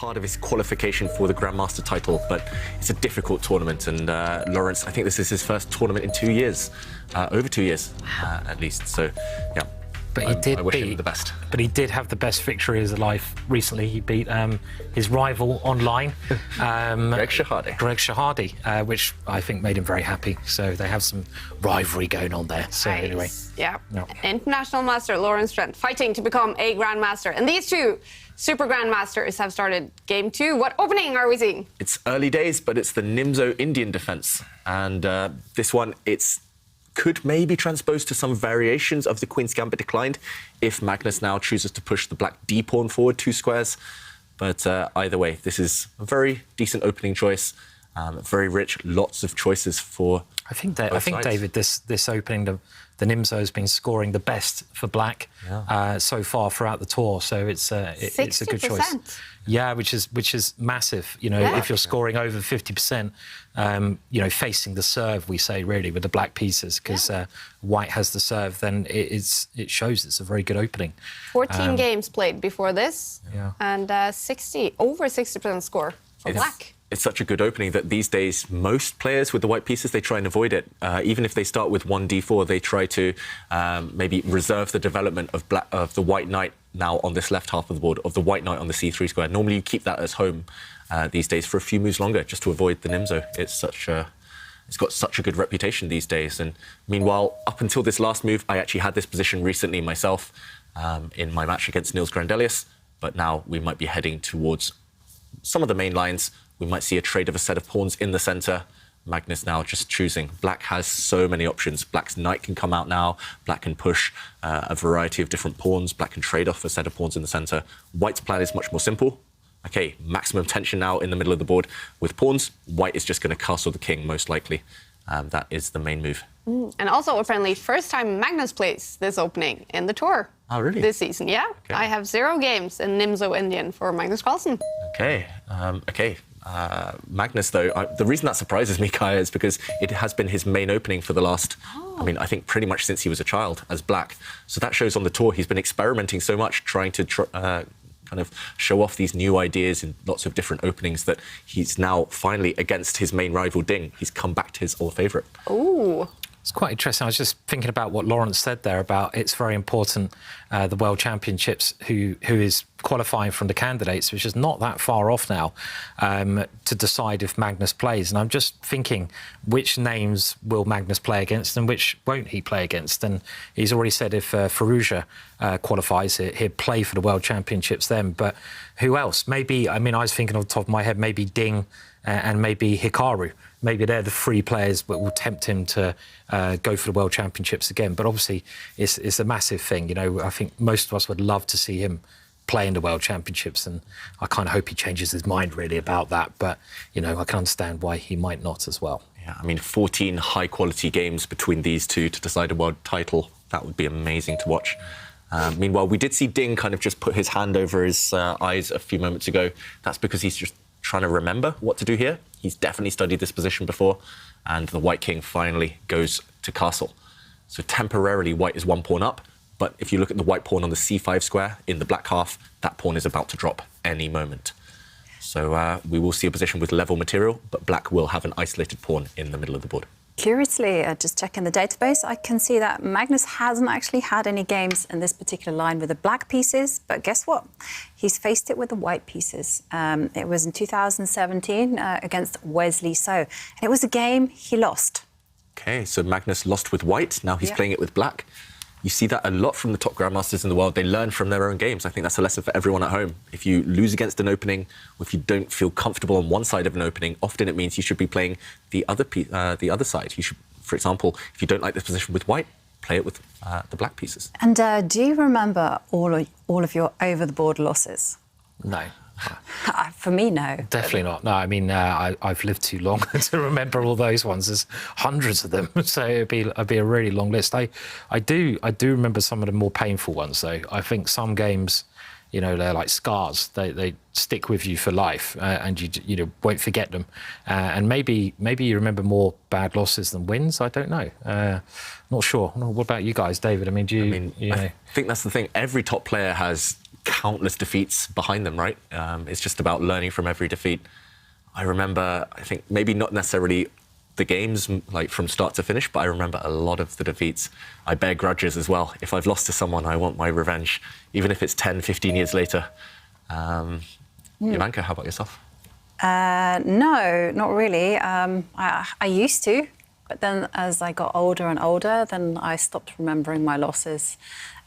part of his qualification for the Grandmaster title, but it's a difficult tournament. And Lawrence, I think this is his first tournament in 2 years, over 2 years at least. So, yeah. But I wish him the best. But he did have the best victory of his life recently. He beat his rival online, Greg Shahade. Which I think made him very happy. So they have some rivalry going on there. So anyway, yeah. No. International master Lawrence Trent fighting to become a grandmaster, and these two super grandmasters have started game 2. What opening are we seeing? It's early days, but it's the Nimzo Indian defense, and this one could maybe transpose to some variations of the Queen's Gambit declined if Magnus now chooses to push the black D pawn forward 2 squares. But either way, this is a very decent opening choice, very rich, lots of choices for I think David, this opening, the Nimzo has been scoring the best for black so far throughout the tour. So it's a good choice. Yeah, which is massive. You know, if you're scoring over 50%, you know, facing the serve, we say really with the black pieces, because white has the serve, then it shows it's a very good opening. 14 games played before this, and over 60% score for black. It's such a good opening that these days most players with the white pieces, they try and avoid it. Even if they start with 1d4, they try to maybe reserve the development of the white knight now on this left half of the board, of the white knight on the c3 square. Normally you keep that as home these days for a few moves longer, just to avoid the Nimzo. It's got such a good reputation these days. And meanwhile, up until this last move, I actually had this position recently myself in my match against Niels Grandelius. But now we might be heading towards some of the main lines. We might see a trade of a set of pawns in the centre. Magnus now just choosing. Black has so many options. Black's knight can come out now. Black can push a variety of different pawns. Black can trade off a set of pawns in the centre. White's plan is much more simple. OK, maximum tension now in the middle of the board with pawns. White is just going to castle the king, most likely. That is the main move. And also, apparently, first time Magnus plays this opening in the tour. Oh, really? This season, yeah. Okay. I have 0 games in Nimzo Indian for Magnus Carlsen. OK, OK. Magnus, though, the reason that surprises me, Kaya, is because it has been his main opening for the last, I mean, I think pretty much since he was a child as black. So that shows on the tour he's been experimenting so much, trying to kind of show off these new ideas in lots of different openings that he's now finally, against his main rival Ding, he's come back to his old favourite. Ooh. It's quite interesting. I was just thinking about what Lawrence said there about it's very important, the World Championships, who is qualifying from the candidates, which is not that far off now, to decide if Magnus plays. And I'm just thinking, which names will Magnus play against and which won't he play against? And he's already said if Firouzja qualifies, he'd play for the World Championships then. But who else? Maybe, I mean, I was thinking off the top of my head, maybe Ding and maybe Hikaru. Maybe they're the 3 players that will tempt him to go for the World Championships again. But obviously, it's a massive thing. You know, I think most of us would love to see him play in the World Championships, and I kind of hope he changes his mind really about that. But, you know, I can understand why he might not as well. Yeah, I mean, 14 high-quality games between these two to decide a world title. That would be amazing to watch. Meanwhile, we did see Ding kind of just put his hand over his eyes a few moments ago. That's because he's just trying to remember what to do here. He's definitely studied this position before, and the white king finally goes to castle. So temporarily, white is 1 pawn up, but if you look at the white pawn on the c5 square in the black half, that pawn is about to drop any moment. So we will see a position with level material, but black will have an isolated pawn in the middle of the board. Curiously, just checking the database, I can see that Magnus hasn't actually had any games in this particular line with the black pieces, but guess what? He's faced it with the white pieces. It was in 2017 against Wesley So, and it was a game he lost. OK, so Magnus lost with white, now he's playing it with black. You see that a lot from the top grandmasters in the world. They learn from their own games. I think that's a lesson for everyone at home. If you lose against an opening, or if you don't feel comfortable on one side of an opening, often it means you should be playing the other side. You should, for example, if you don't like this position with white, play it with the black pieces. And do you remember all of your over-the-board losses? No. For me, no. Definitely not. No, I mean, I've lived too long to remember all those ones. There's hundreds of them, so it'd be a really long list. I do remember some of the more painful ones, though. I think some games, you know, they're like scars. They stick with you for life, and you know won't forget them. And maybe you remember more bad losses than wins. I don't know. Not sure. What about you guys, David? I mean, I think that's the thing. Every top player has countless defeats behind them, right? It's just about learning from every defeat. I remember, I think maybe not necessarily the games like from start to finish, but I remember a lot of the defeats. I bear grudges as well. If I've lost to someone, I want my revenge, even if it's 10, 15 years later. Ivanka, how about yourself? No, not really. I used to, but then as I got older and older, then I stopped remembering my losses.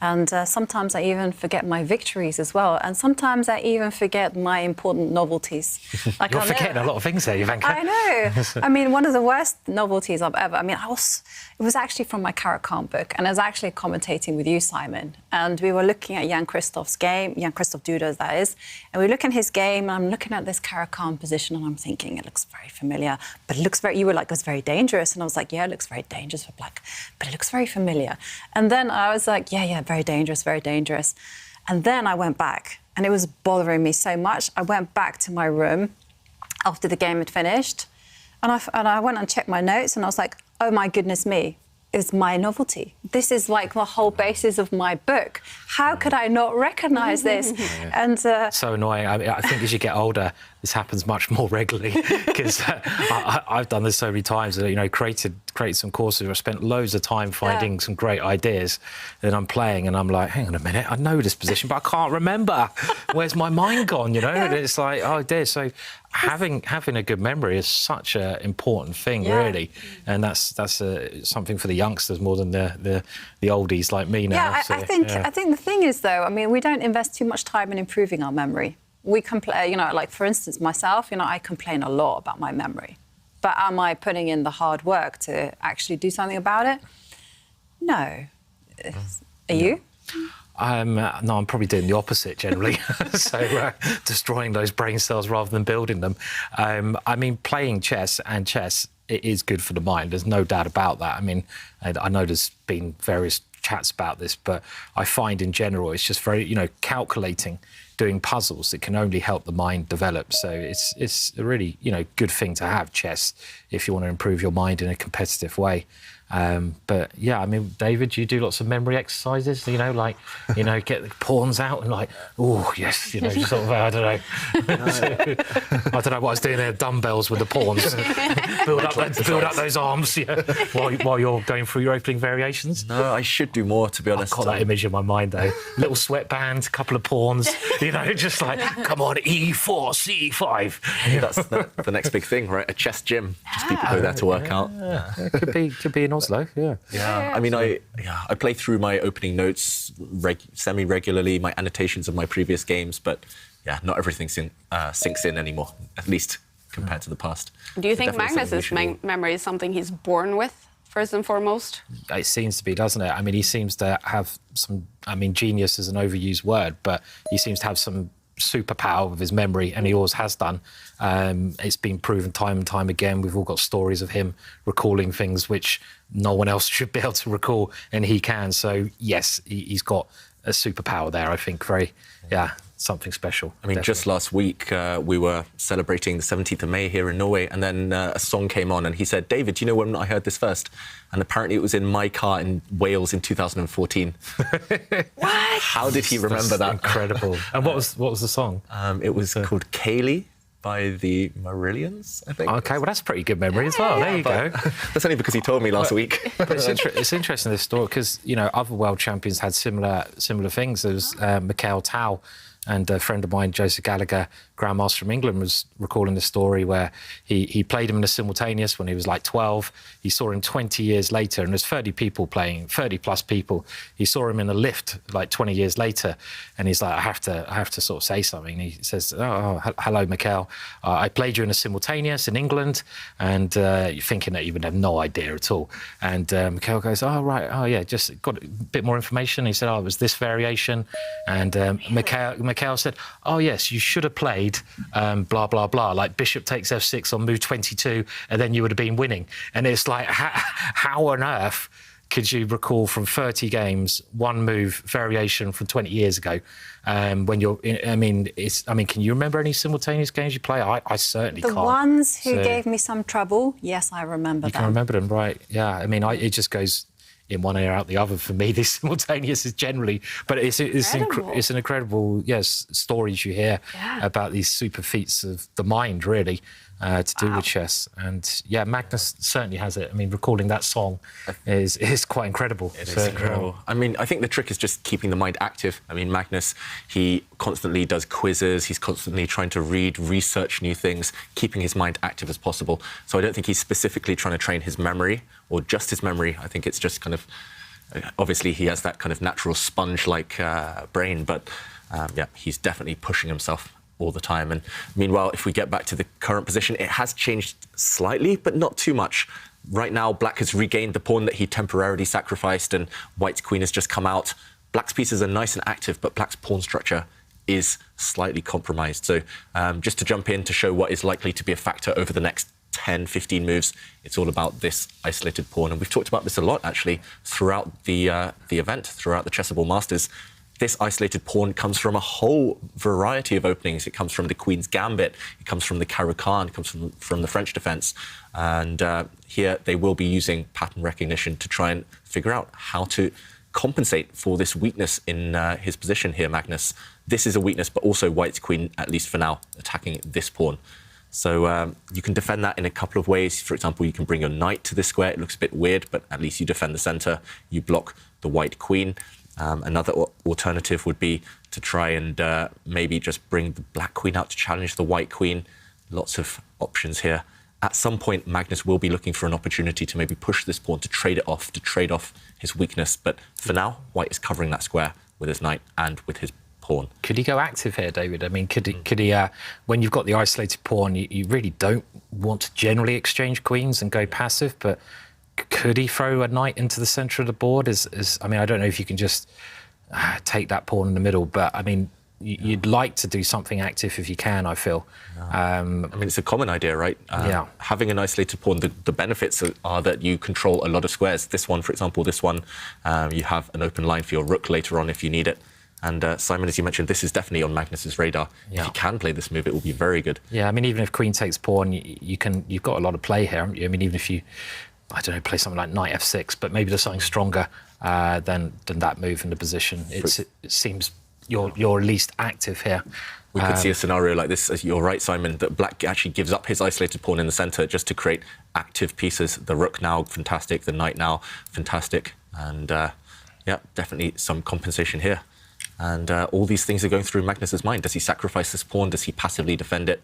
And sometimes I even forget my victories as well. And sometimes I even forget my important novelties. Like You're forgetting a lot of things there, Ivanka. I know. I mean, one of the worst novelties I've ever... I mean, it was actually from my Caro-Kann book, and I was actually commentating with you, Simon. And we were looking at Jan Christoph's game, Jan Christoph Dudas, that is. And we look at his game, and I'm looking at this Caro-Kann position, and I'm thinking, it looks very familiar. But it looks very... You were like, it was very dangerous. And I was like, yeah, it looks very dangerous for black. But it looks very familiar. And then I was like, yeah, very dangerous, very dangerous. And then I went back, and it was bothering me so much. I went back to my room after the game had finished, and I went and checked my notes, and I was like, oh my goodness me, it's my novelty. This is like the whole basis of my book. How could I not recognise this? And so annoying. I think as you get older, this happens much more regularly because I've done this so many times. You know, created some courses where I spent loads of time finding some great ideas. Then I'm playing and I'm like, hang on a minute, I know this position, but I can't remember. Where's my mind gone? You know, and it's like, oh dear. So having a good memory is such an important thing, really, and that's something for the youngsters more than the oldies like me now. Yeah, I think the thing is though, I mean, we don't invest too much time in improving our memory. We complain, you know, like for instance, myself, you know, I complain a lot about my memory. But am I putting in the hard work to actually do something about it? No. Are you? No, I'm probably doing the opposite generally. So destroying those brain cells rather than building them. I mean, playing chess, it is good for the mind. There's no doubt about that. I mean, I know there's been various chats about this, but I find in general it's just very, you know, calculating, doing puzzles. It can only help the mind develop. So it's a really, you know, good thing to have, chess, if you want to improve your mind in a competitive way. But yeah, I mean, David, you do lots of memory exercises, you know, like, you know, get the pawns out and like, oh, yes, you know, just sort of, I don't know. I don't know what I was doing there, dumbbells with the pawns. build up those arms, yeah, while you're going through your opening variations. No, I should do more, to be honest. I've got that image in my mind, though. Little sweatband, a couple of pawns, you know, just like, come on, E4, C5. Yeah, that's the next big thing, right? A chess gym. Just people go there to work out. Yeah. Could be an Oslo, yeah. I mean, I play through my opening notes semi-regularly, my annotations of my previous games, but yeah, not everything sinks in anymore, at least compared to the past. Do you think Magnus's memory is something he's born with, first and foremost? It seems to be, doesn't it? I mean, he seems to have some, I mean, genius is an overused word, but he seems to have some superpower with his memory, and he always has done. It's been proven time and time again. We've all got stories of him recalling things which no one else should be able to recall, and he can. So yes, he's got a superpower there, I think. Something special. I mean, definitely. Just last week, we were celebrating the 17th of May here in Norway, and then a song came on, and he said, David, do you know when I heard this first? And apparently it was in my car in Wales in 2014. What? How did he remember that? Incredible. And what was the song? It was called Kaylee by the Marillions, I think. OK, well, that's a pretty good memory as well. There you go. That's only because he told me last week. But it's interesting, this story, because, you know, other world champions had similar things. There was Mikhail Tal, and a friend of mine, Joseph Gallagher, Grandmaster from England, was recalling the story where he played him in a simultaneous when he was like 12. He saw him 20 years later, and there's 30 people playing, 30 plus people. He saw him in a lift like 20 years later, and he's like, I have to sort of say something. And he says, oh, hello, Mikhail. I played you in a simultaneous in England, and you're thinking that you would have no idea at all. And Mikhail goes, oh, right, oh, yeah, just got a bit more information. He said, oh, it was this variation. And Mikhail said, oh, yes, you should have played blah, blah, blah, like bishop takes f6 on move 22, and then you would have been winning. And it's like, how on earth could you recall from 30 games one move variation from 20 years ago? When you're, I mean, can you remember any simultaneous games you play? I certainly can't. The ones who gave me some trouble, yes, I remember them. You can remember them, right? Yeah, I mean, it just goes in one ear out the other for me. This simultaneous is generally, but it's an incredible stories you hear about these super feats of the mind, really. To do with chess. And yeah, Magnus certainly has it. I mean, recording that song is quite incredible. It is incredible. I mean, I think the trick is just keeping the mind active. I mean, Magnus, he constantly does quizzes. He's constantly trying to research new things, keeping his mind active as possible. So I don't think he's specifically trying to train his memory or just his memory. I think it's just kind of, obviously he has that kind of natural sponge-like brain, but yeah, he's definitely pushing himself all the time. And meanwhile, if we get back to the current position, it has changed slightly, but not too much. Right now, Black has regained the pawn that he temporarily sacrificed, and White's queen has just come out. Black's pieces are nice and active, but Black's pawn structure is slightly compromised. So just to jump in to show what is likely to be a factor over the next 10, 15 moves, it's all about this isolated pawn. And we've talked about this a lot, actually, throughout the event, throughout the Chessable Masters. This isolated pawn comes from a whole variety of openings. It comes from the Queen's Gambit, it comes from the Caro-Kann, it comes from the French defence. And here they will be using pattern recognition to try and figure out how to compensate for this weakness in his position here, Magnus. This is a weakness, but also White's queen, at least for now, attacking this pawn. So you can defend that in a couple of ways. For example, you can bring your knight to this square. It looks a bit weird, but at least you defend the centre. You block the White queen. Another alternative would be to try and maybe just bring the Black queen out to challenge the White queen. Lots of options here. At some point, Magnus will be looking for an opportunity to maybe push this pawn, to trade off his weakness. But for now, White is covering that square with his knight and with his pawn. Could he go active here, David? I mean, could he when you've got the isolated pawn, you really don't want to generally exchange queens and go passive, but could he throw a knight into the centre of the board? I mean, I don't know if you can just take that pawn in the middle, but I mean, you'd like to do something active if you can, I feel. I mean, it's a common idea, right? Yeah. Having an isolated pawn, the benefits are that you control a lot of squares. This one, for example, you have an open line for your rook later on if you need it. And Simon, as you mentioned, this is definitely on Magnus's radar. Yeah. If you can play this move, it will be very good. Yeah, I mean, even if queen takes pawn, you've got a lot of play here, haven't you? I mean, even if you, I don't know, play something like knight f6, but maybe there's something stronger than that move in the position. It seems you're least active here. We could see a scenario like this, as you're right, Simon, that Black actually gives up his isolated pawn in the centre just to create active pieces. The rook now, fantastic. The knight now, fantastic. And yeah, definitely some compensation here. And all these things are going through Magnus's mind. Does he sacrifice this pawn? Does he passively defend it?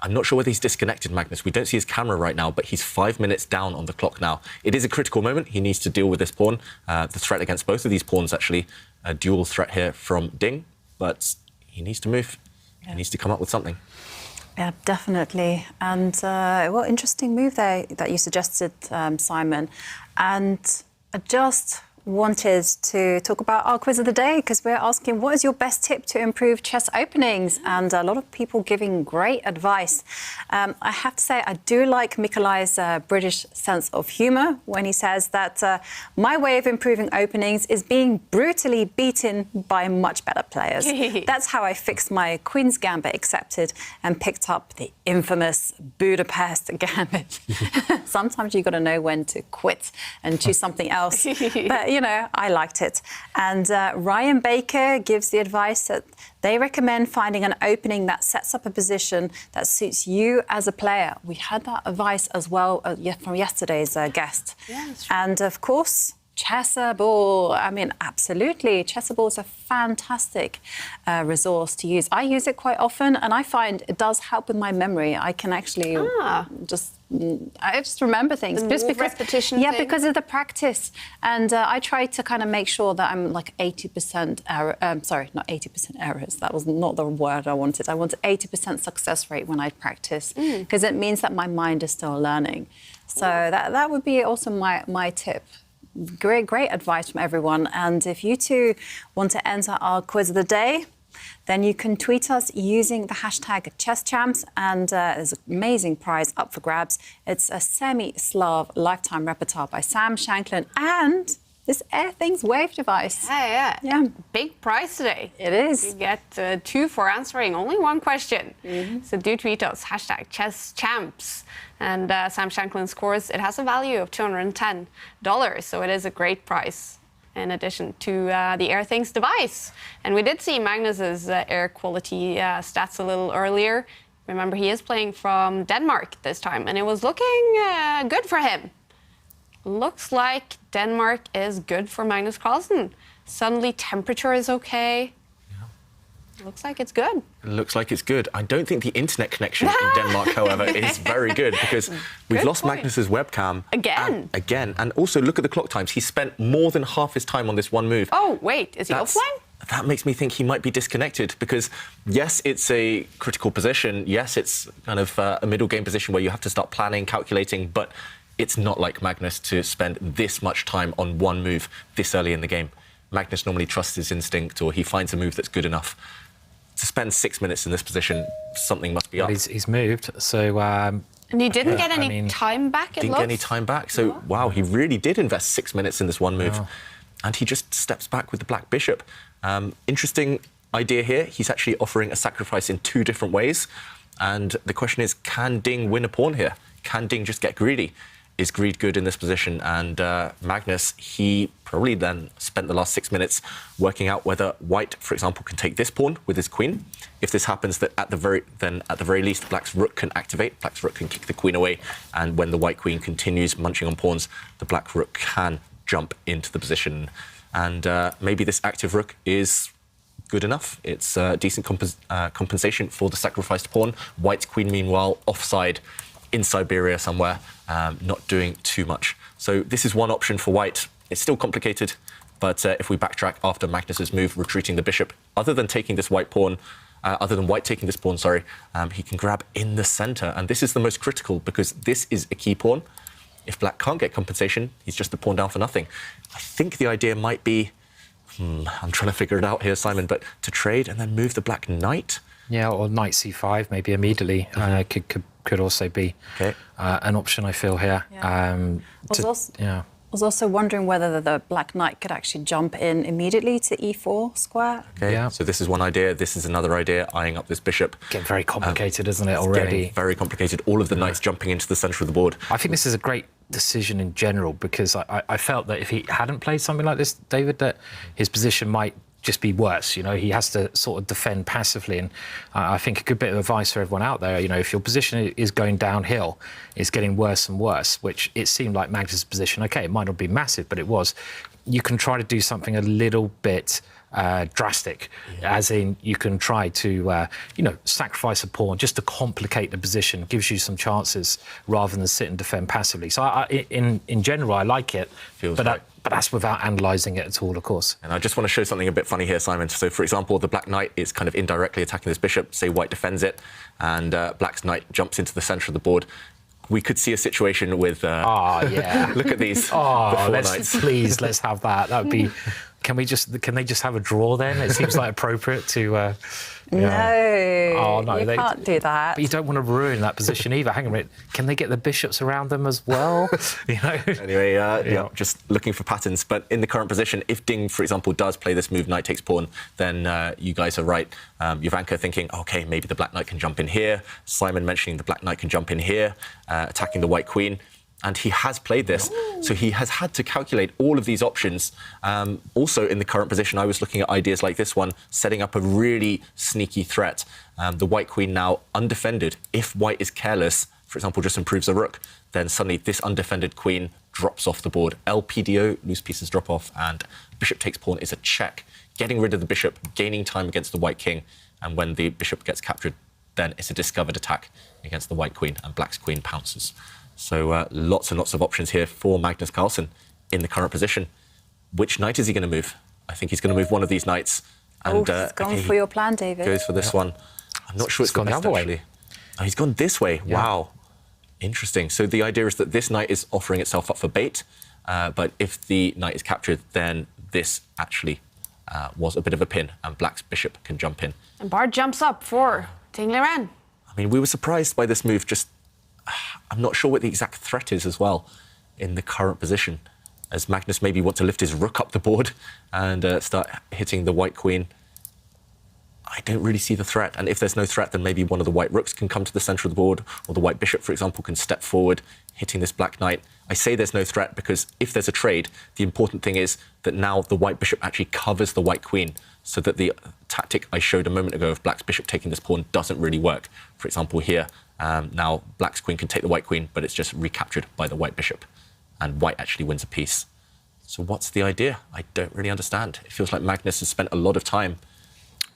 I'm not sure whether he's disconnected Magnus. We don't see his camera right now, but he's 5 minutes down on the clock now. It is a critical moment. He needs to deal with this pawn. The threat against both of these pawns, actually, a dual threat here from Ding, but he needs to move. Yeah. He needs to come up with something. Yeah, definitely. And, well, interesting move there that you suggested, Simon. And I just wanted to talk about our quiz of the day, because we're asking, what is your best tip to improve chess openings? And a lot of people giving great advice. I have to say, I do like Mikolai's British sense of humour when he says that my way of improving openings is being brutally beaten by much better players. That's how I fixed my Queen's Gambit accepted and picked up the infamous Budapest Gambit. Sometimes you've got to know when to quit and choose something else. But, you know, I liked it. And Ryan Baker gives the advice that they recommend finding an opening that sets up a position that suits you as a player. We had that advice as well from yesterday's guest. Yeah, that's true. And, of course, Chessable. I mean, absolutely. Chessable is a fantastic resource to use. I use it quite often, and I find it does help with my memory. I can actually I just remember things. Just because repetition. Yeah, because of the practice. And I try to kind of make sure that I'm like 80% error. Sorry, not 80% errors. That was not the word I wanted. I wanted 80% success rate when I practice, because it means that my mind is still learning. So that would be also my tip. Great advice from everyone. And if you two want to enter our quiz of the day, then you can tweet us using the hashtag ChessChamps, and there's an amazing prize up for grabs. It's a Semi-Slav Lifetime Repertoire by Sam Shanklin, and This Air Things wave device. Yeah. Big prize today. It is. You get 2 for answering only 1 question. So do tweet us, #ChessChamps. And Sam Shanklin scores, it has a value of $210. So it is a great prize in addition to the Air Things device. And we did see Magnus's air quality stats a little earlier. Remember, he is playing from Denmark this time, and it was looking good for him. Looks like Denmark is good for Magnus Carlsen. Suddenly, temperature is okay. Looks like it's good. It looks like it's good. I don't think the internet connection in Denmark, however, is very good because we've lost Magnus's webcam. Again? And also, look at the clock times. He spent more than half his time on this one move. Oh, wait, is he offline? That makes me think he might be disconnected because, yes, it's a critical position. Yes, it's kind of a middle game position where you have to start planning, calculating, but it's not like Magnus to spend this much time on one move this early in the game. Magnus normally trusts his instinct or he finds a move that's good enough. To spend 6 minutes in this position, something must be up. He's moved, so... and he didn't get any time back, it looks? Didn't get any time back, so wow, he really did invest 6 minutes in this one move. And he just steps back with the black bishop. Interesting idea here. He's actually offering a sacrifice in 2 different ways. And the question is, can Ding win a pawn here? Can Ding just get greedy? Is greed good in this position? And Magnus, he probably then spent the last 6 minutes working out whether white, for example, can take this pawn with his queen. If this happens, that at the very least, black's rook can activate. Black's rook can kick the queen away. And when the white queen continues munching on pawns, the black rook can jump into the position. And maybe this active rook is good enough. It's decent compensation for the sacrificed pawn. White's queen, meanwhile, offside in Siberia somewhere, not doing too much. So this is one option for white. It's still complicated, but if we backtrack after Magnus's move, retreating the bishop, other than taking this white pawn, other than white taking this pawn, sorry, he can grab in the center. And this is the most critical because this is a key pawn. If black can't get compensation, he's just a pawn down for nothing. I think the idea might be, I'm trying to figure it out here, Simon, but to trade and then move the black knight? Yeah, or knight c5 maybe immediately could also be an option, I feel, here. I was also wondering whether the black knight could actually jump in immediately to e4 square. So this is one idea. This is another idea, eyeing up this bishop. Getting very complicated, isn't it, already? Getting very complicated. All of the knights jumping into the centre of the board. I think this is a great decision in general because I felt that if he hadn't played something like this, David, that his position might just be worse. You know, he has to sort of defend passively, and I think a good bit of advice for everyone out there, you know, if your position is going downhill, it's getting worse and worse, which it seemed like Magnus' position, okay, it might not be massive, but it was. You can try to do something a little bit drastic, as in you can try to, sacrifice a pawn just to complicate the position, gives you some chances rather than sit and defend passively. So in general, I like it, but that's without analysing it at all, of course. And I just want to show something a bit funny here, Simon. So, for example, the black knight is kind of indirectly attacking this bishop. Say white defends it, and black's knight jumps into the centre of the board. We could see a situation with... look at these. Please, let's have that. That would be... Can they just have a draw then? It seems like appropriate to... No, you can't do that. But you don't want to ruin that position either. Hang on a minute. Can they get the bishops around them as well? Anyway, just looking for patterns. But in the current position, if Ding, for example, does play this move, knight takes pawn, then you guys are right. Jovanka thinking, OK, maybe the black knight can jump in here. Simon mentioning the black knight can jump in here, attacking the white queen. And he has played this, so he has had to calculate all of these options. Also, in the current position, I was looking at ideas like this one, setting up a really sneaky threat. The white queen now undefended. If white is careless, for example, just improves a rook, then suddenly this undefended queen drops off the board. LPDO, loose pieces drop off, and bishop takes pawn is a check. Getting rid of the bishop, gaining time against the white king, and when the bishop gets captured, then it's a discovered attack against the white queen, and black's queen pounces. So lots and lots of options here for Magnus Carlsen in the current position. Which knight is he going to move? I think he's going to move one of these knights. And, he's gone for your plan, David. Goes for this one. I'm not sure it's gone the other way. Oh, he's gone this way. Yeah. Wow. Interesting. So the idea is that this knight is offering itself up for bait. But if the knight is captured, then this actually was a bit of a pin, and black's bishop can jump in. And Bart jumps up for Ding Liren. I mean, we were surprised by this move. I'm not sure what the exact threat is as well in the current position. as Magnus maybe wants to lift his rook up the board and start hitting the white queen. I don't really see the threat. And if there's no threat, then maybe one of the white rooks can come to the center of the board, or the white bishop, for example, can step forward, hitting this black knight. I say there's no threat because if there's a trade, the important thing is that now the white bishop actually covers the white queen, so that the tactic I showed a moment ago of black's bishop taking this pawn doesn't really work. For example, here, now black's queen can take the white queen, but it's just recaptured by the white bishop, and white actually wins a piece. So what's the idea? I don't really understand. It feels like Magnus has spent a lot of time.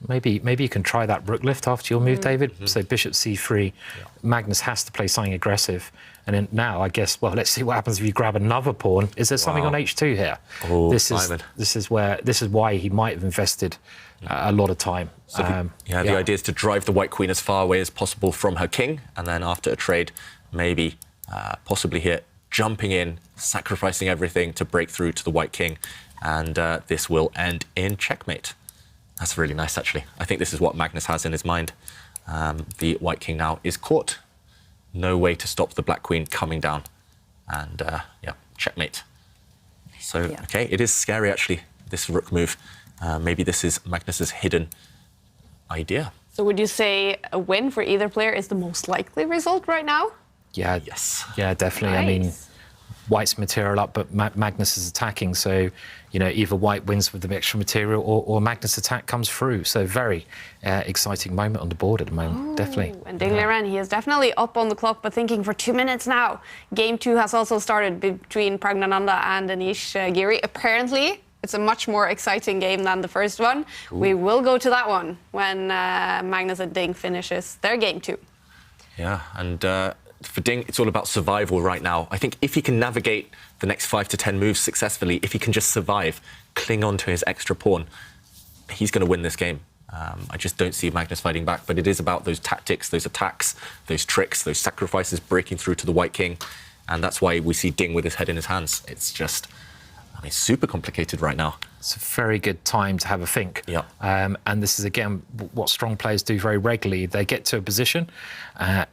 Maybe you can try that rook lift after your move, David. So bishop c3. Magnus has to play something aggressive. And then now, I guess, well, let's see what happens if you grab another pawn. Is there something on h2 here? Oh, this is why he might have invested a lot of time. So the idea is to drive the white queen as far away as possible from her king, and then after a trade, maybe possibly here, jumping in, sacrificing everything to break through to the white king, and this will end in checkmate. That's really nice, actually. I think this is what Magnus has in his mind. The white king now is caught. No way to stop the black queen coming down. And, yeah, checkmate. So, OK, it is scary, actually, this rook move. Maybe this is Magnus's hidden idea. So would you say a win for either player is the most likely result right now? Yeah, yes. Yeah, definitely. Nice. I mean, white's material up, but Magnus is attacking. So, you know, either white wins with the extra material or Magnus' attack comes through. So very exciting moment on the board at the moment, definitely. And Liren, he is definitely up on the clock, but thinking for 2 minutes now. Game 2 has also started between Pragnananda and Anish Giri. Apparently, it's a much more exciting game than the first one. Ooh. We will go to that one when Magnus and Ding finishes their game 2. Yeah, and for Ding, it's all about survival right now. I think if he can navigate the next 5 to 10 moves successfully, if he can just survive, cling on to his extra pawn, he's going to win this game. I just don't see Magnus fighting back, but it is about those tactics, those attacks, those tricks, those sacrifices, breaking through to the white king, and that's why we see Ding with his head in his hands. It's just, I mean, super complicated right now. It's a very good time to have a think. Yeah. And this is, again, what strong players do very regularly. They get to a position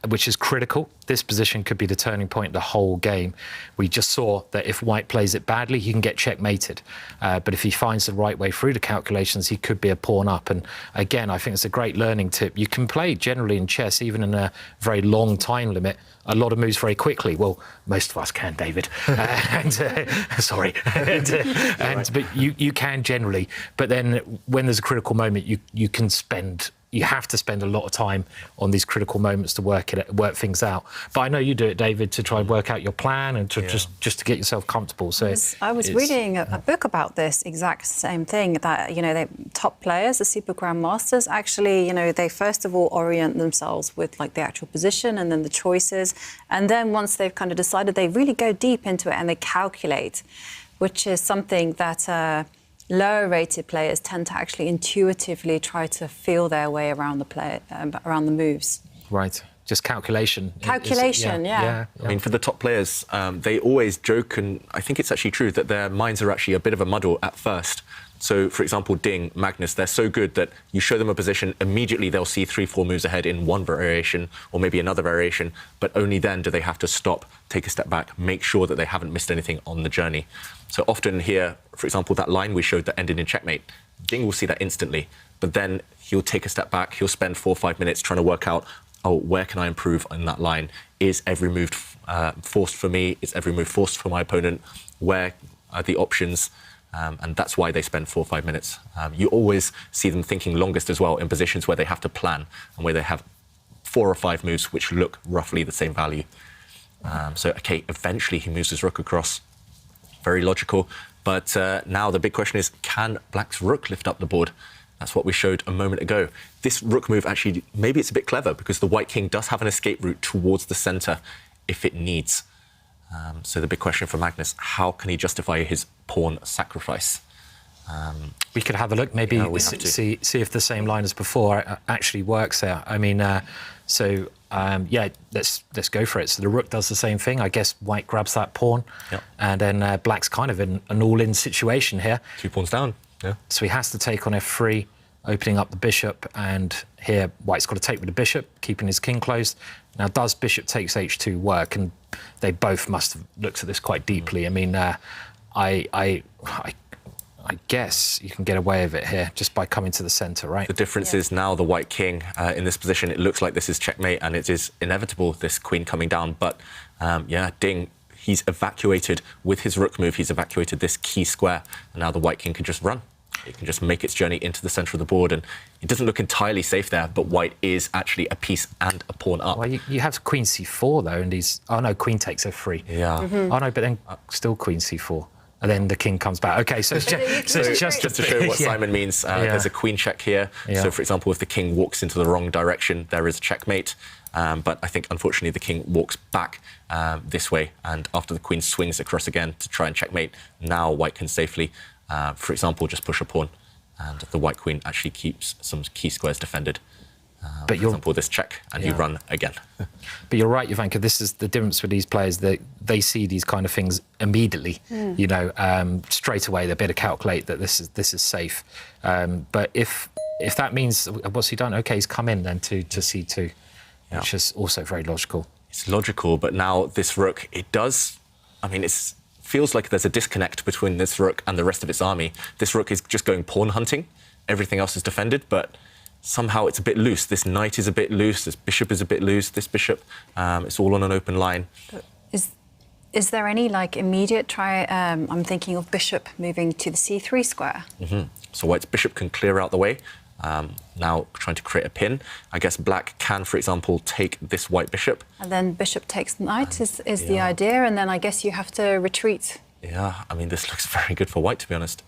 which is critical. This position could be the turning point of the whole game. We just saw that if white plays it badly, he can get checkmated. But if he finds the right way through the calculations, he could be a pawn up. And again, I think it's a great learning tip. You can play generally in chess, even in a very long time limit, a lot of moves very quickly. Well, most of us can, David. Sorry. But you can generally. But then when there's a critical moment, you have to spend a lot of time on these critical moments to work things out. But I know you do it, David, to try and work out your plan and to just to get yourself comfortable. So I was reading a book about this exact same thing, that, you know, the top players, the super grandmasters, actually, you know, they first of all orient themselves with like the actual position and then the choices. And then once they've kind of decided, they really go deep into it and they calculate, which is something that lower-rated players tend to actually intuitively try to feel their way around the moves. Right, just calculation. Yeah. I mean, for the top players, they always joke, and I think it's actually true, that their minds are actually a bit of a muddle at first. So, for example, Ding, Magnus, they're so good that you show them a position, immediately they'll see 3-4 moves ahead in one variation or maybe another variation, but only then do they have to stop, take a step back, make sure that they haven't missed anything on the journey. So often here, for example, that line we showed that ended in checkmate, Ding will see that instantly, but then he'll take a step back, he'll spend 4 or 5 minutes trying to work out, oh, where can I improve on that line? Is every move forced for me? Is every move forced for my opponent? Where are the options? And that's why they spend 4 or 5 minutes. You always see them thinking longest as well in positions where they have to plan and where they have 4 or 5 moves which look roughly the same value. So, OK, eventually he moves his rook across. Very logical. But now the big question is, can black's rook lift up the board? That's what we showed a moment ago. This rook move actually, maybe it's a bit clever because the white king does have an escape route towards the centre if it needs. So the big question for Magnus, how can he justify his pawn sacrifice? We could have a look, maybe see if the same line as before actually works there. I mean, yeah, let's go for it. So the rook does the same thing. I guess white grabs that pawn, and then black's kind of in an all-in situation here. 2 pawns down. Yeah. So he has to take on f3, opening up the bishop, and here white's got to take with the bishop, keeping his king closed. Now, does bishop takes h2 work? And they both must have looked at this quite deeply. I mean, I guess you can get away with it here just by coming to the centre, right? The difference is now the white king in this position, it looks like this is checkmate and it is inevitable, this queen coming down. But yeah, Ding, he's evacuated with his rook move, he's evacuated this key square. And now the white king can just run. It can just make its journey into the centre of the board. And it doesn't look entirely safe there, but white is actually a piece and a pawn up. Well, you have queen c4, though, and he's... Oh, no, queen takes f3. Yeah. Oh, no, but then still queen c4. And then the king comes back. OK, so it's just to show what Simon means, there's a queen check here. Yeah. So, for example, if the king walks into the wrong direction, there is a checkmate. But I think, unfortunately, the king walks back this way. And after the queen swings across again to try and checkmate, now white can safely, for example, just push a pawn. And the white queen actually keeps some key squares defended. For example, this check, and you run again. But you're right, Jovanka, this is the difference with these players, that they see these kind of things immediately, you know, straight away. They better calculate that this is safe. But if that means, what's he done? OK, he's come in then to c2, which is also very logical. It's logical, but now this rook, it does, I mean, it feels like there's a disconnect between this rook and the rest of its army. This rook is just going pawn hunting. Everything else is defended, but somehow it's a bit loose. This knight is a bit loose, this bishop is a bit loose, this bishop, it's all on an open line. Is there any, like, immediate try? I'm thinking of bishop moving to the c3 square. So white's bishop can clear out the way. Now trying to create a pin. I guess black can, for example, take this white bishop. And then bishop takes knight is the idea, and then I guess you have to retreat. Yeah, I mean, this looks very good for white, to be honest.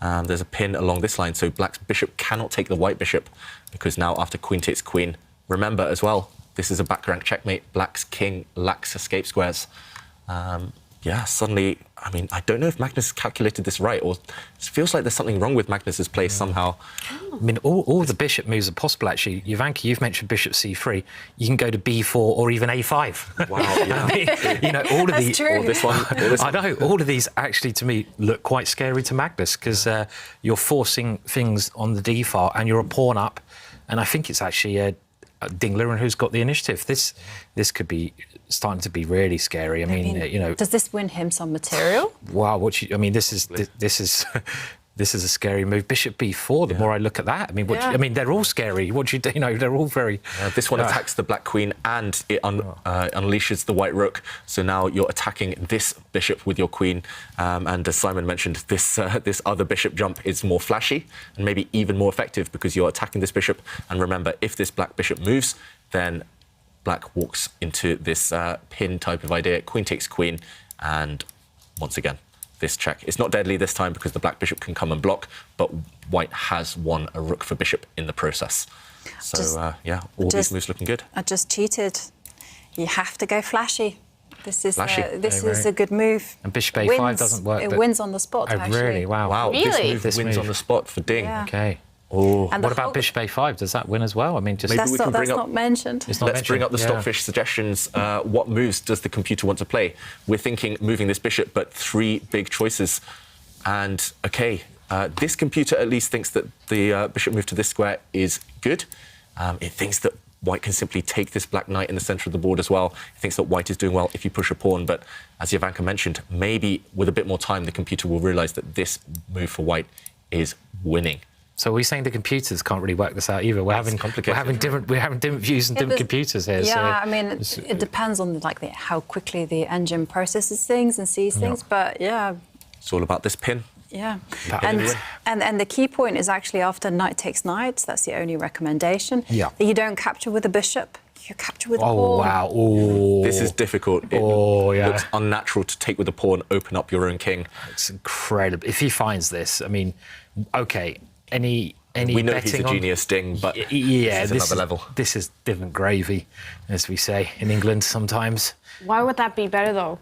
There's a pin along this line, so black's bishop cannot take the white bishop, because now after queen takes queen, remember as well, this is a back rank checkmate. Black's king lacks escape squares. Yeah, suddenly, I mean, I don't know if Magnus calculated this right, or it feels like there's something wrong with Magnus's play somehow. I mean, all the bishop moves are possible, actually. Jovanka, you've mentioned bishop c3. You can go to b4 or even a5. Wow, yeah. I mean, you know, all of these... True. Or this one. I know, all of these actually, to me, look quite scary to Magnus, because you're forcing things on the d file and you're a pawn up, and I think it's actually Ding Liren who's got the initiative. This could be starting to be really scary. I mean, you know, does this win him some material? Wow, I mean, this is this is a scary move. Bishop b4. The more I look at that, I mean, I mean, they're all scary. What do you do? You know, they're all very. This one attacks the black queen and it unleashes the white rook. So now you're attacking this bishop with your queen. And as Simon mentioned, this other bishop jump is more flashy and maybe even more effective because you're attacking this bishop. And remember, if this black bishop moves, then black walks into this pin type of idea. Queen takes queen, and once again, this check. It's not deadly this time because the black bishop can come and block, but white has won a rook for bishop in the process. So, yeah, all these moves looking good. I just cheated. You have to go flashy. This is Flashy. A good move. And bishop a5 doesn't work. It wins on the spot, actually. Really? Wow. Wow, Really? this move wins on the spot for Ding. Yeah. OK. Oh. And what about bishop a5? Does that win as well? I mean, just Maybe That's not mentioned. Let's bring up the Stockfish suggestions. What moves does the computer want to play? We're thinking moving this bishop, but 3 big choices. And, OK, this computer at least thinks that the bishop move to this square is good. It thinks that white can simply take this black knight in the centre of the board as well. It thinks that white is doing well if you push a pawn. But as Jovanka mentioned, maybe with a bit more time, the computer will realise that this move for white is winning. So we're saying the computers can't really work this out either. We're having different views and different computers here. Yeah, so I mean, it depends on how quickly the engine processes things and sees things. But yeah, it's all about this pin. Yeah, and the key point is actually after knight takes knight. That's the only recommendation. Yeah, that you don't capture with a bishop. You capture with a pawn. Oh wow! Oh. This is difficult. It looks unnatural to take with a pawn. Open up your own king. It's incredible. If he finds this, I mean, OK. Any we know betting he's a genius, Ding, but yeah, this is another level. This is different gravy, as we say in England sometimes. Why would that be better, though,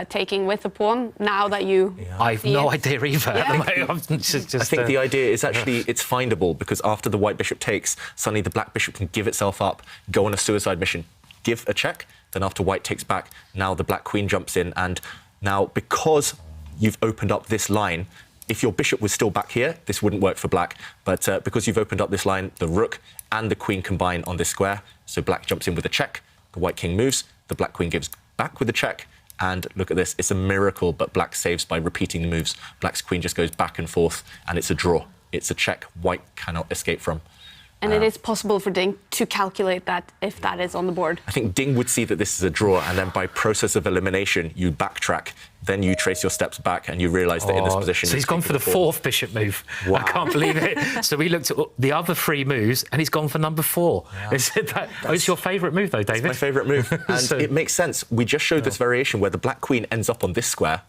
taking with the pawn, now that you... I've no idea either. Yeah. I think the idea is actually it's findable, because after the white bishop takes, suddenly the black bishop can give itself up, go on a suicide mission, give a check, then after white takes back, now the black queen jumps in, and now because you've opened up this line, if your bishop was still back here, this wouldn't work for black. But because you've opened up this line, the rook and the queen combine on this square. So black jumps in with a check, the white king moves, the black queen gives back with a check, And look at this. It's a miracle, but black saves by repeating the moves. Black's queen just goes back and forth, and it's a draw. It's a check white cannot escape from. And it is possible for Ding to calculate that if that is on the board. I think Ding would see that this is a draw, and then by process of elimination, you backtrack. Then you trace your steps back, and you realise that in this position... So he's gone for the fourth bishop move. Wow. I can't believe it. So we looked at the other 3 moves, and he's gone for number 4. Yeah. It's your favourite move, though, David? It's my favourite move. And it makes sense. We just showed this variation where the black queen ends up on this square.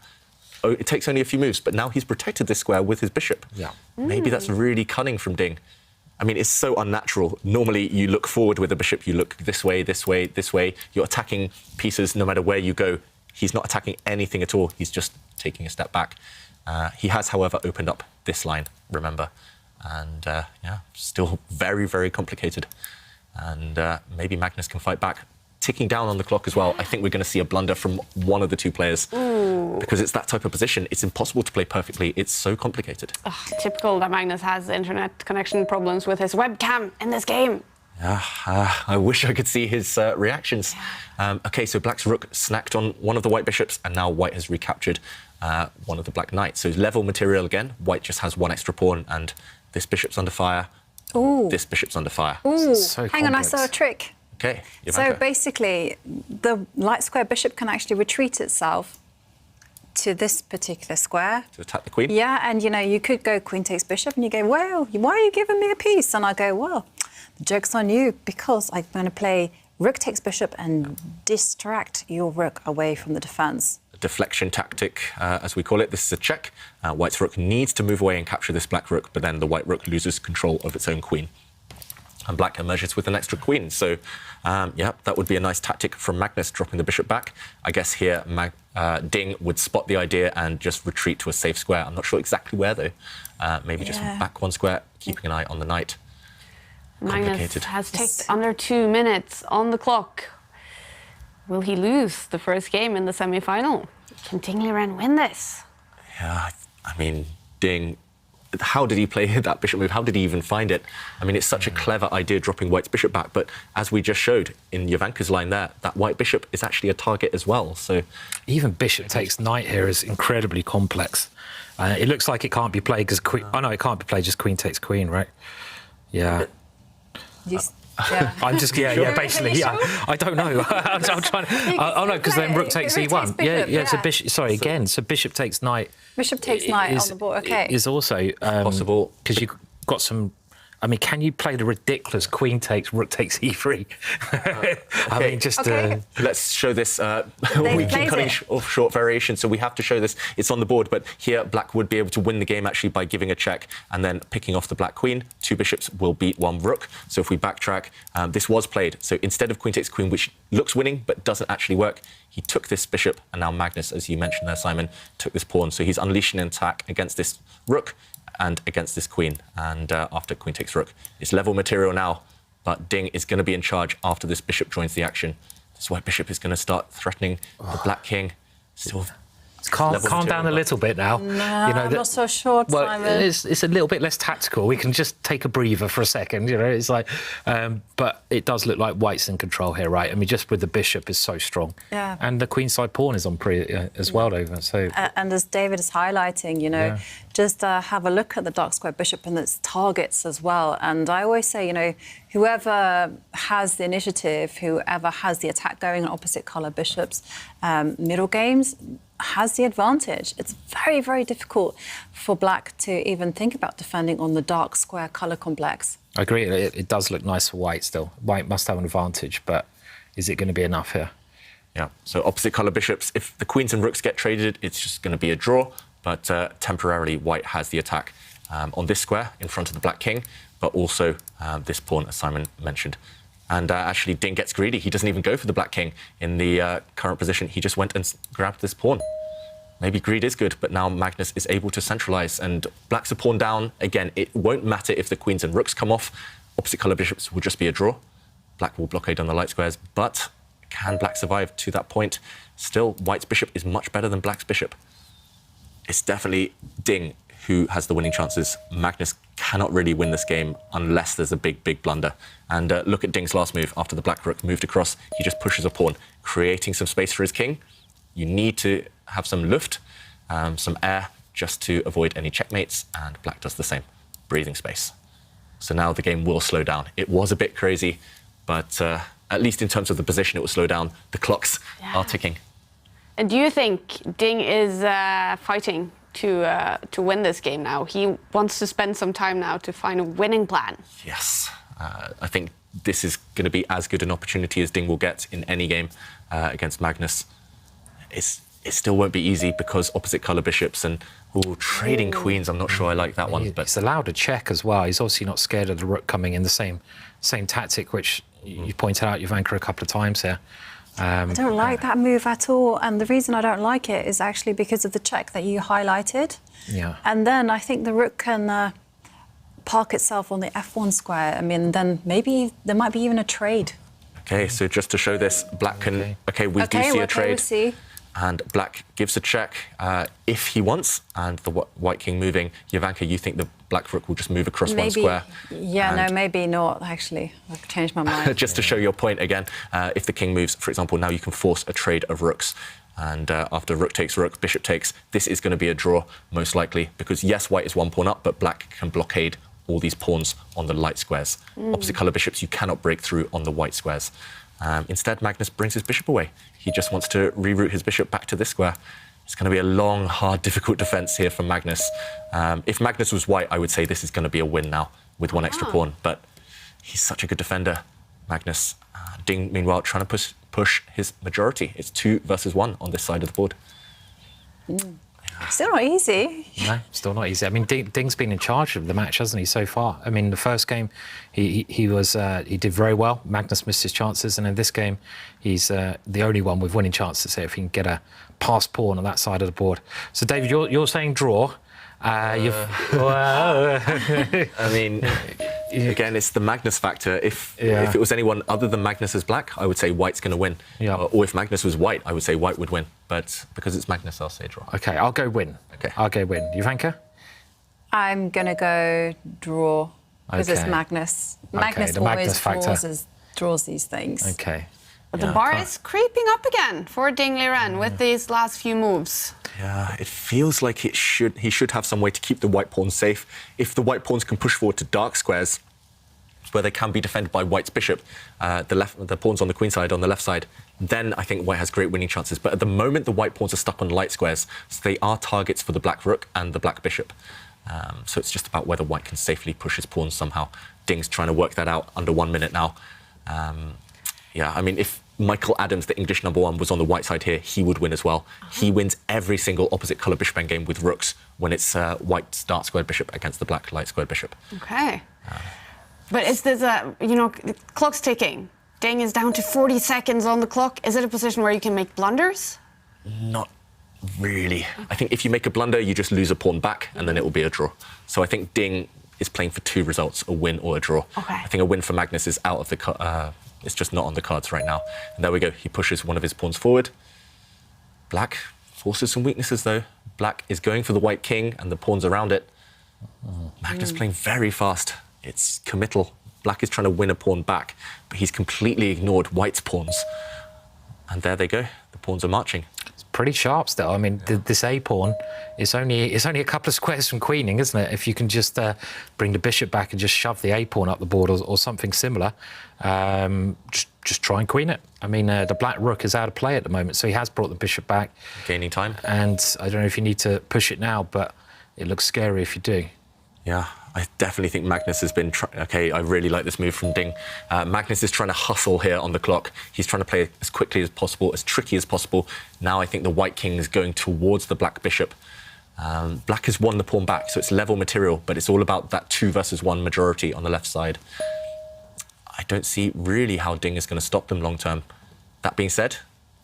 Oh, it takes only a few moves, but now he's protected this square with his bishop. Yeah. Maybe that's really cunning from Ding. I mean, it's so unnatural. Normally, you look forward with a bishop, you look this way, this way, this way. You're attacking pieces no matter where you go. He's not attacking anything at all. He's just taking a step back. He has, however, opened up this line, remember. And, yeah, still very, very complicated. And maybe Magnus can fight back. Ticking down on the clock as well, I think we're going to see a blunder from one of the 2 players. Ooh. Because it's that type of position. It's impossible to play perfectly. It's so complicated. Typical that Magnus has internet connection problems with his webcam in this game. I wish I could see his reactions. OK, so black's rook snacked on one of the white bishops, and now white has recaptured one of the black knights. So level material again. White just has 1 extra pawn, and this bishop's under fire. Ooh. This bishop's under fire. Ooh. So Hang on, I saw a trick. OK, So basically, the light square bishop can actually retreat itself to this particular square. To attack the queen? Yeah, and, you know, you could go queen takes bishop, and you go, well, why are you giving me a piece? And I go, well, the joke's on you, because I'm going to play rook takes bishop and distract your rook away from the defence. Deflection tactic, as we call it. This is a check. White's rook needs to move away and capture this black rook, but then the white rook loses control of its own queen. And black emerges with an extra queen. So, yeah, that would be a nice tactic from Magnus, dropping the bishop back. I guess here Ding would spot the idea and just retreat to a safe square. I'm not sure exactly where, though. Maybe just back 1 square, keeping an eye on the knight. Magnus has ticked under 2 minutes on the clock. Will he lose the first game in the semi-final? Can Ding Liren win this? Yeah, I mean, Ding... How did he play that bishop move? How did he even find it? I mean, it's such a clever idea dropping white's bishop back, but as we just showed in Jovanka's line there, that white bishop is actually a target as well, so... Even bishop takes knight here is incredibly complex. It looks like it can't be played because queen... Oh, no, it can't be played, just queen takes queen, right? Yeah. Yeah. I'm just, yeah, basically, yeah. I don't know. I'm trying to... Oh, no, because then rook takes e1. Yeah, it's a bishop... Sorry, again, so bishop takes knight... Bishop takes knight on the board, OK. Is also... possible. Because you've got some... I mean, can you play the ridiculous queen takes, rook takes e3? I mean, just... Let's show this. We keep cutting off short variations, so we have to show this. It's on the board, but here black would be able to win the game, actually, by giving a check and then picking off the black queen. 2 bishops will beat 1 rook. So if we backtrack, this was played. So instead of queen takes queen, which looks winning but doesn't actually work, he took this bishop, and now Magnus, as you mentioned there, Simon, took this pawn. So he's unleashing an attack against this rook and against this queen, and after queen takes rook. It's level material now, but Ding is going to be in charge after this bishop joins the action. This white bishop is going to start threatening the black king. Still calm down a little bit now. No, I'm not so sure, Simon. It's a little bit less tactical. We can just take a breather for a second, you know. It's like, but it does look like white's in control here, right? I mean, just with the bishop is so strong. Yeah. And the queenside pawn is on as well over. So. And as David is highlighting, you know, just have a look at the dark square bishop and its targets as well. And I always say, you know, whoever has the initiative, whoever has the attack going on opposite colour bishops, middle games, has the advantage. It's very, very difficult for black to even think about defending on the dark square colour complex. I agree. It does look nice for white still. White must have an advantage, but is it going to be enough here? Yeah, so opposite colour bishops. If the queens and rooks get traded, it's just going to be a draw, but temporarily white has the attack on this square in front of the black king, but also this pawn, as Simon mentioned. And actually, Ding gets greedy. He doesn't even go for the black king in the current position. He just went and grabbed this pawn. Maybe greed is good, but now Magnus is able to centralise, and black's a pawn down. Again, it won't matter if the queens and rooks come off. Opposite colour bishops will just be a draw. Black will blockade on the light squares, but can black survive to that point? Still, white's bishop is much better than black's bishop. It's definitely Ding who has the winning chances. Magnus cannot really win this game unless there's a big, big blunder. And look at Ding's last move. After the black rook moved across, he just pushes a pawn, creating some space for his king. You need to have some luft, some air, just to avoid any checkmates, and black does the same, breathing space. So now the game will slow down. It was a bit crazy, but at least in terms of the position, it will slow down. The clocks are ticking. And do you think Ding is fighting to win this game now? He wants to spend some time now to find a winning plan. Yes. I think this is going to be as good an opportunity as Ding will get in any game against Magnus. It still won't be easy because opposite colour bishops and trading queens. I'm not sure I like that one. But he's allowed a check as well. He's obviously not scared of the rook coming in the same tactic, which you pointed out, Jovanka, a couple of times here. I don't like that move at all. And the reason I don't like it is actually because of the check that you highlighted. Yeah. And then I think the rook can park itself on the f1 square. I mean, then maybe there might be even a trade. Okay, so just to show this, black can... Okay, we do see a trade. We see. And black gives a check if he wants, and the white king moving. Jovanka, you think the black rook will just move across one square? Yeah, no, maybe not, actually. I've changed my mind. Just to show your point again, if the king moves, for example, now you can force a trade of rooks. And after rook takes rook, bishop takes, this is going to be a draw, most likely, because yes, white is one pawn up, but black can blockade all these pawns on the light squares. Opposite colour bishops, you cannot break through on the white squares. Instead, Magnus brings his bishop away. He just wants to reroute his bishop back to this square. It's going to be a long, hard, difficult defence here from Magnus. If Magnus was white, I would say this is going to be a win now with one extra pawn. But he's such a good defender, Magnus. Ding, meanwhile, trying to push his majority. It's 2 versus 1 on this side of the board. Still not easy. No, still not easy. I mean, Ding's been in charge of the match, hasn't he, so far? I mean, the first game, he did very well. Magnus missed his chances, and in this game, he's the only one with winning chances here if he can get a pass pawn on that side of the board. So, David, you're saying draw. I mean, again, it's the Magnus factor. If it was anyone other than Magnus as black, I would say white's going to win. Yeah. Or if Magnus was white, I would say white would win. But because it's Magnus, I'll say draw. OK, I'll go win. OK. I'll go win. Jovanka? I'm going to go draw because it's Magnus. Magnus always draws these things. OK. But the bar is creeping up again for Ding Liren with these last few moves. Yeah, it feels like he should have some way to keep the white pawns safe. If the white pawns can push forward to dark squares, where they can be defended by white's bishop, the pawns on the queen side, on the left side, then I think white has great winning chances. But at the moment, the white pawns are stuck on light squares, so they are targets for the black rook and the black bishop. So it's just about whether white can safely push his pawns somehow. Ding's trying to work that out under 1 minute now. Yeah, I mean, if Michael Adams, the English #1, was on the white side here, he would win as well. He wins every single opposite colour bishop endgame with rooks when it's white dark squared bishop against the black light squared bishop. OK. But is this the clock's ticking. Ding is down to 40 seconds on the clock. Is it a position where you can make blunders? Not really. I think if you make a blunder, you just lose a pawn back, and then it will be a draw. So I think Ding is playing for 2 results, a win or a draw. Okay. I think a win for Magnus is out of the... it's just not on the cards right now. And there we go. He pushes one of his pawns forward. Black forces some weaknesses, though. Black is going for the white king and the pawns around it. Magnus playing very fast. It's committal. Black is trying to win a pawn back, but he's completely ignored white's pawns. And there they go. The pawns are marching. It's pretty sharp still. I mean, this A pawn is only a couple of squares from queening, isn't it? If you can just bring the bishop back and just shove the A pawn up the board or something similar, just try and queen it. I mean, the black rook is out of play at the moment, so he has brought the bishop back. Gaining time. And I don't know if you need to push it now, but it looks scary if you do. Yeah, I definitely think Magnus has been... OK, I really like this move from Ding. Magnus is trying to hustle here on the clock. He's trying to play as quickly as possible, as tricky as possible. Now I think the white king is going towards the black bishop. Black has won the pawn back, so it's level material, but it's all about that 2 versus 1 majority on the left side. I don't see really how Ding is going to stop them long term. That being said,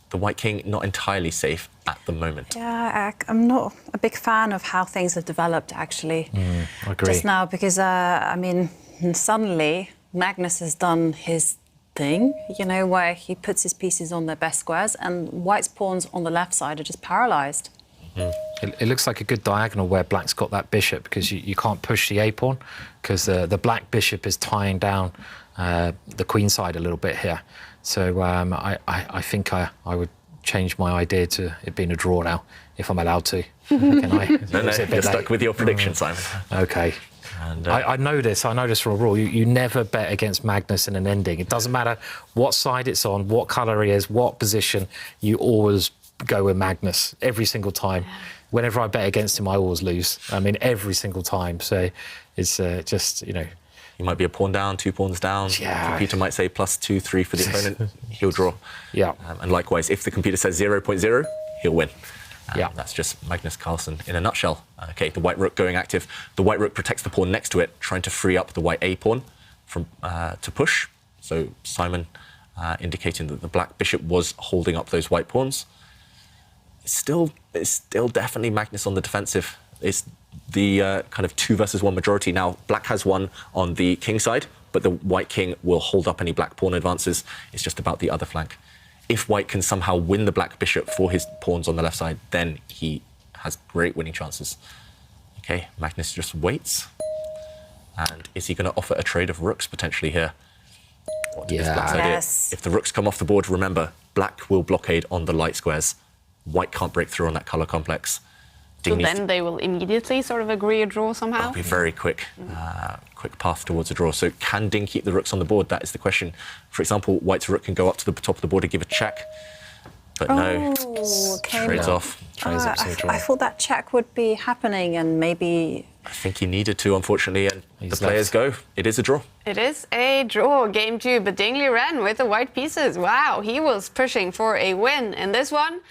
the white king not entirely safe at the moment. Yeah, I'm not a big fan of how things have developed, actually, I agree. just now, because, I mean, suddenly Magnus has done his thing, where he puts his pieces on their best squares, and white's pawns on the left side are just paralysed. It looks like a good diagonal where black's got that bishop, because you can't push the A pawn, because the black bishop is tying down the queen side a little bit here. So I think I would change my idea to it being a draw now, if I'm allowed to. Can I? No, Is it a bit you're stuck late? with your prediction, Simon. Okay. And, I know this from a rule. You never bet against Magnus in an ending. It doesn't matter what side it's on, what colour he is, what position, you always go with Magnus every single time. Whenever I bet against him, I always lose. I mean, every single time. So it's just, you know. You might be a pawn down, 2 pawns down. Yeah. The computer might say +2, 3 for the opponent. He'll draw. Yeah. And likewise, if the computer says 0.0, he'll win. Yeah. That's just Magnus Carlsen in a nutshell. Okay, the white rook going active. The white rook protects the pawn next to it, trying to free up the white A pawn from to push. So Simon indicating that the black bishop was holding up those white pawns. It's still definitely Magnus on the defensive. It's the kind of 2 versus 1 majority now. Black has one on the king side, but the white king will hold up any black pawn advances. It's just about the other flank. If white can somehow win the black bishop for his pawns on the left side, then he has great winning chances. Okay, Magnus just waits. And is he going to offer a trade of rooks potentially here? What is Black's idea? Yes. If the rooks come off the board, remember, black will blockade on the light squares. White can't break through on that color complex. So then they will immediately sort of agree a draw somehow? It'll be very quick, quick path towards a draw. So can Ding keep the rooks on the board? That is the question. For example, white's rook can go up to the top of the board and give a check. But no, okay. trades off. Trades off, so draw. I thought that check would be happening, and maybe... I think he needed to, unfortunately, and He's the players go. It is a draw. It is a draw, game 2, but Liren with the white pieces. Wow, he was pushing for a win in this one.